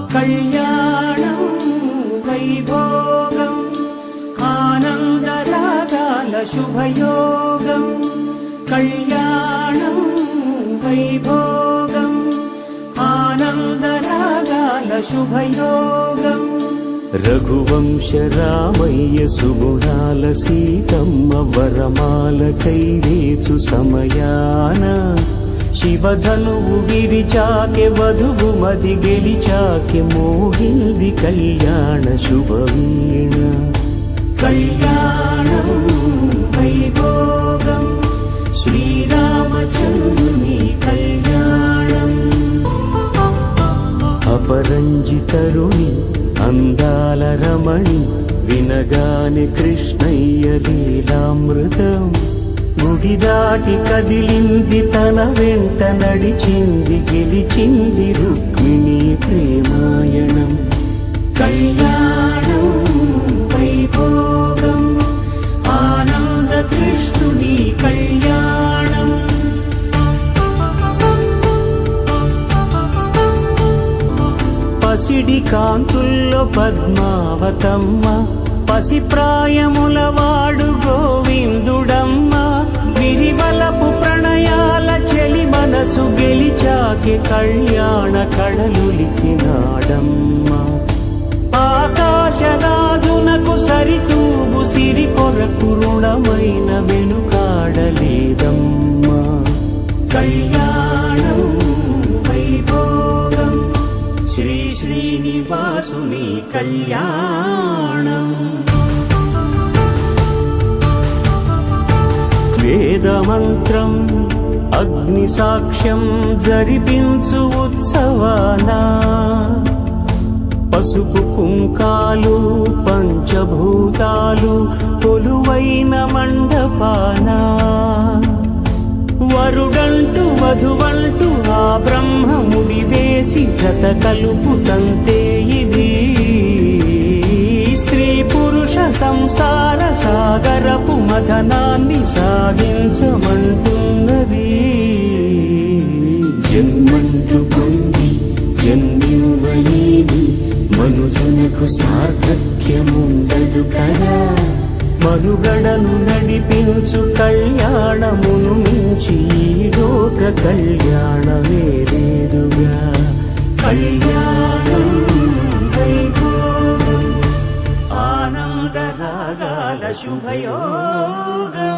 కళ్యాణం వైభోగం ఆనందరాగాల శుభయోగం కళ్యాణం వైభోగం ఆనందరాగాల శుభయోగం రఘువంశ రామయ్య సుగుణాల సీతమ్మ వరమాల కైవేచు సమయాన శివధనువు విరిచాకె వధువు మది గెలిచాకె మోగింది కళ్యాణ శుభవీణ కళ్యాణం వైభోగం శ్రీరామచంద్రుని కళ్యాణం అపరంజితరుణి అందాల రమణి వినగానే కృష్ణయ్య లీలామృతం గుడి దాటి కదిలింది తన వెంట నడిచింది గెలిచింది రుక్మిణి ప్రేమాయణం కళ్యాణం వైభోగం ఆనంద కృష్ణుని కళ్యాణం పసిడి కాంతుల్లో పద్మావతమ్మ పసిప్రాయముల వాడు గోవిందుడమ్మ విరివలపు ప్రణయాల చెలి మనసు గెలిచాకె కళ్యాణ కళలులికినాడమ్మ ఆకాశరాజునకు సరితూగు సిరి కొరకు రుణమైన వెనుకాడలేదమ్మా కళ్యాణం వైభోగం శ్రీ శ్రీనివాసుని కళ్యాణం వేదమంత్రం అగ్ని సాక్ష్యం జరిపించు ఉత్సవానా పసుపు కుంకాలు పంచభూతాలు కొలువైన మండపానా వరుడంటూ వధువంటూ ఆ బ్రహ్మముడి వేసి జత కలుపుతంతే ఇది స్త్రీ పురుష సంసార సాగరపు మథనాన్ని సాగించమంటున్నది జన్మంటూ పొంది జన్మివ్వలేని మనుజునకు సార్థక్యముండదు కదా మనుగడను నడిపించు కళ్యాణమును మించి లోక కళ్యాణమే లేదుగా కళ్యాణం వైభోగం ఆనందరాగాల శుభయోగం